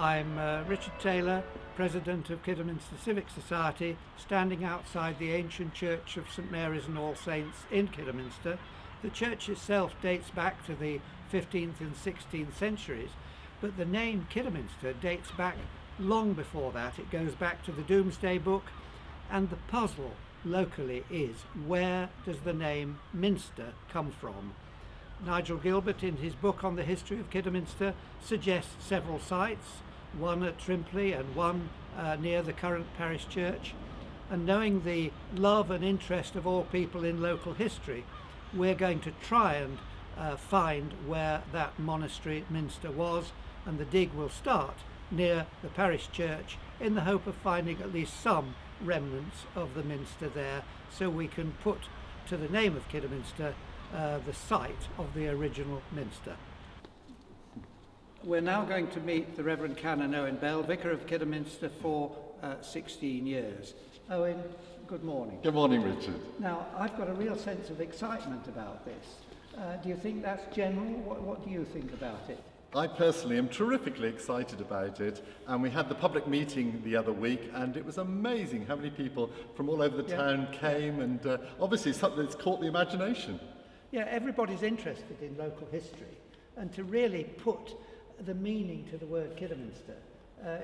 I'm Richard Taylor, President of Kidderminster Civic Society, standing outside the ancient church of St Mary's and All Saints in Kidderminster. The church itself dates back to the 15th and 16th centuries, but the name Kidderminster dates back long before that. It goes back to the Domesday Book, and the puzzle locally is, where does the name Minster come from? Nigel Gilbert, in his book on the history of Kidderminster, suggests several sites, one at Trimpley and one near the current parish church. And knowing the love and interest of all people in local history, we're going to try and find where that monastery Minster was, and the dig will start near the parish church in the hope of finding at least some remnants of the Minster there, so we can put to the name of Kidderminster the site of the original Minster. We're now going to meet the Reverend Canon Owen Bell, Vicar of Kidderminster for 16 years. Owen, good morning. Good morning, Richard. Now, I've got a real sense of excitement about this. Do you think that's general? What do you think about it? I personally am terrifically excited about it, and we had the public meeting the other week, and it was amazing how many people from all over the town came, and obviously something that's caught the imagination. Yeah, everybody's interested in local history, and to really put the meaning to the word Kidderminster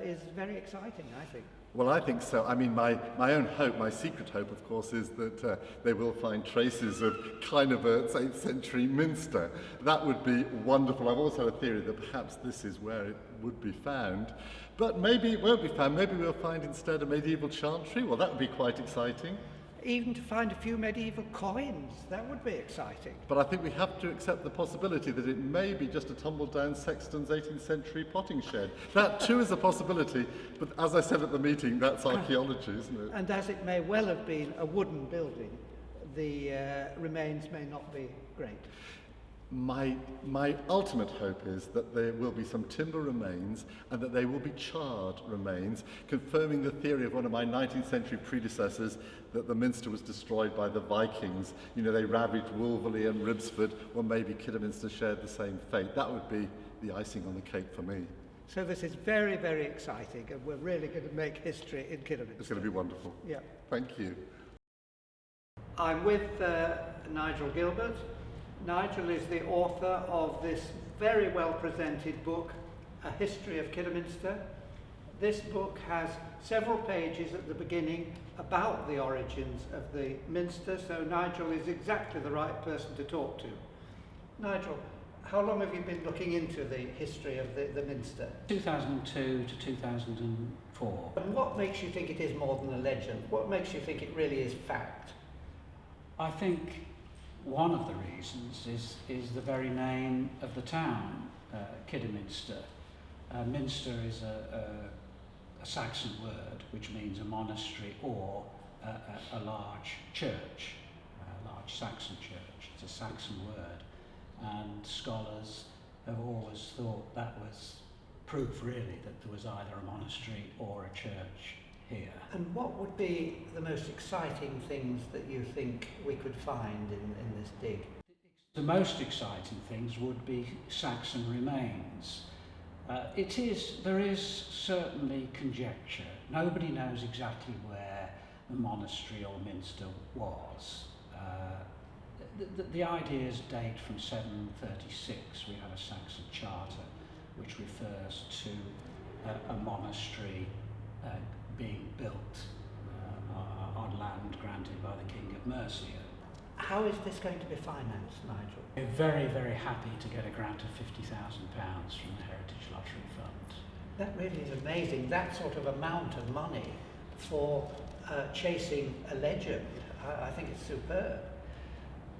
is very exciting, I think. Well, I think so. I mean, my own hope, my secret hope, of course, is that they will find traces of kind of a 8th century Minster. That would be wonderful. I've also had a theory that perhaps this is where it would be found. But maybe it won't be found. Maybe we'll find instead a medieval chantry. Well, that would be quite exciting. Even to find a few medieval coins, that would be exciting. But I think we have to accept the possibility that it may be just a tumble-down Saxon's 18th century potting shed. That too is a possibility, but as I said at the meeting, that's archaeology, isn't it? And as it may well have been a wooden building, the remains may not be great. My ultimate hope is that there will be some timber remains and that they will be charred remains, confirming the theory of one of my 19th century predecessors that the Minster was destroyed by the Vikings. You know, they ravaged Wolverley and Ribsford, or maybe Kidderminster shared the same fate. That would be the icing on the cake for me. So this is very, very exciting, and we're really going to make history in Kidderminster. It's going to be wonderful. Yeah. Thank you. I'm with Nigel Gilbert. Nigel is the author of this very well presented book, A History of Kidderminster. This book has several pages at the beginning about the origins of the Minster, so Nigel is exactly the right person to talk to. Nigel, how long have you been looking into the history of the Minster? 2002 to 2004. And what makes you think it is more than a legend? What makes you think it really is fact? I think one of the reasons is the very name of the town, Kidderminster. Minster is a Saxon word which means a monastery or a large church, a large Saxon church. It's a Saxon word, and scholars have always thought that was proof really that there was either a monastery or a church here. And what would be the most exciting things that you think we could find in this dig? The most exciting things would be Saxon remains. There is certainly conjecture. Nobody knows exactly where the monastery or Minster was. The ideas date from 736. We have a Saxon charter which refers to a monastery being built on land granted by the King of Mercia. How is this going to be financed, Nigel? We're very, very happy to get a grant of £50,000 from the Heritage Lottery Fund. That really is amazing, that sort of amount of money for chasing a legend. I think it's superb.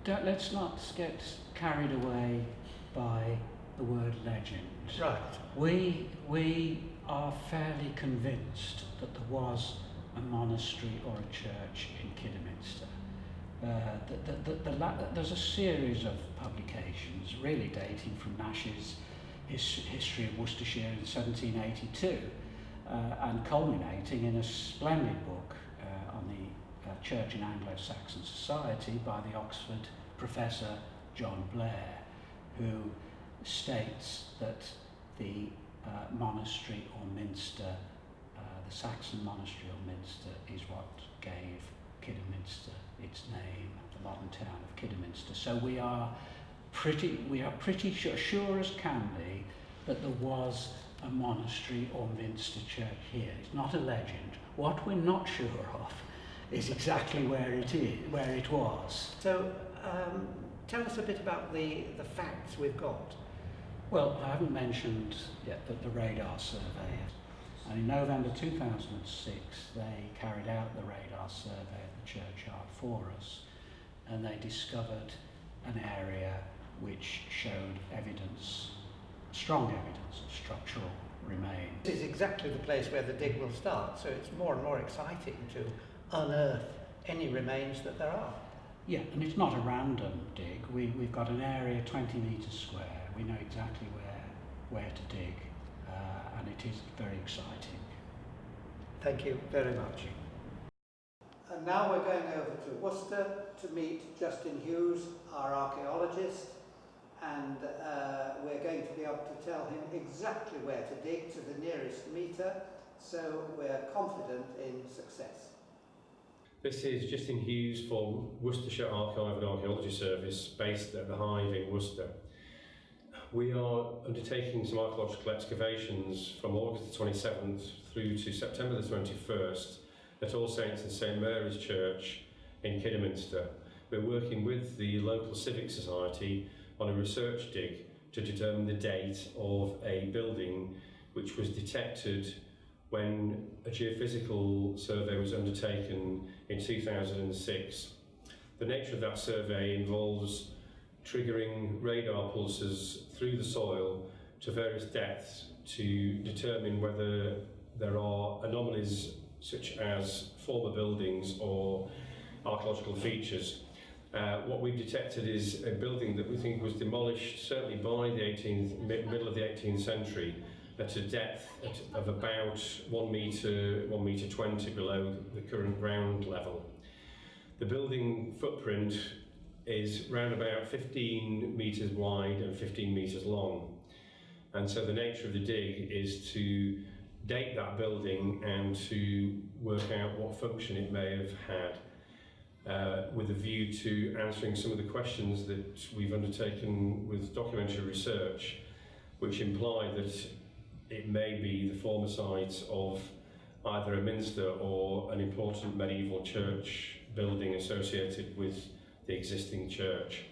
Let's not get carried away by the word legend. Right. We are fairly convinced that there was a monastery or a church in Kidderminster. There's a series of publications really dating from Nash's History of Worcestershire in 1782 and culminating in a splendid book on the Church in Anglo-Saxon Society by the Oxford professor John Blair, who states that the monastery or minster. The Saxon monastery or minster is what gave Kidderminster its name, the modern town of Kidderminster. So we are pretty sure as can be that there was a monastery or minster church here. It's not a legend. What we're not sure of is exactly where it was. So tell us a bit about the facts we've got. Well, I haven't mentioned yet that the radar survey, and in November 2006 they carried out the radar survey of the churchyard for us, and they discovered an area which showed evidence, strong evidence of structural remains. This is exactly the place where the dig will start, so it's more and more exciting to unearth any remains that there are. Yeah, and it's not a random dig. We've got an area 20 metres square. We know exactly where to dig, and it is very exciting. Thank you very much. And now we're going over to Worcester to meet Justin Hughes, our archaeologist, and we're going to be able to tell him exactly where to dig to the nearest metre, so we're confident in success. This is Justin Hughes from Worcestershire Archive and Archaeology Service, based at the Hive in Worcester. We are undertaking some archaeological excavations from August the 27th through to September the 21st at All Saints and St Mary's Church in Kidderminster. We're working with the local civic society on a research dig to determine the date of a building which was detected when a geophysical survey was undertaken in 2006. The nature of that survey involves triggering radar pulses through the soil to various depths to determine whether there are anomalies such as former buildings or archaeological features. What we've detected is a building that we think was demolished certainly by the middle of the 18th century at a depth of about 1 metre, 1 metre 20 below the current ground level. The building footprint is round about 15 metres wide and 15 metres long. And so the nature of the dig is to date that building and to work out what function it may have had, with a view to answering some of the questions that we've undertaken with documentary research, which imply that it may be the former site of either a minster or an important medieval church building associated with the existing church.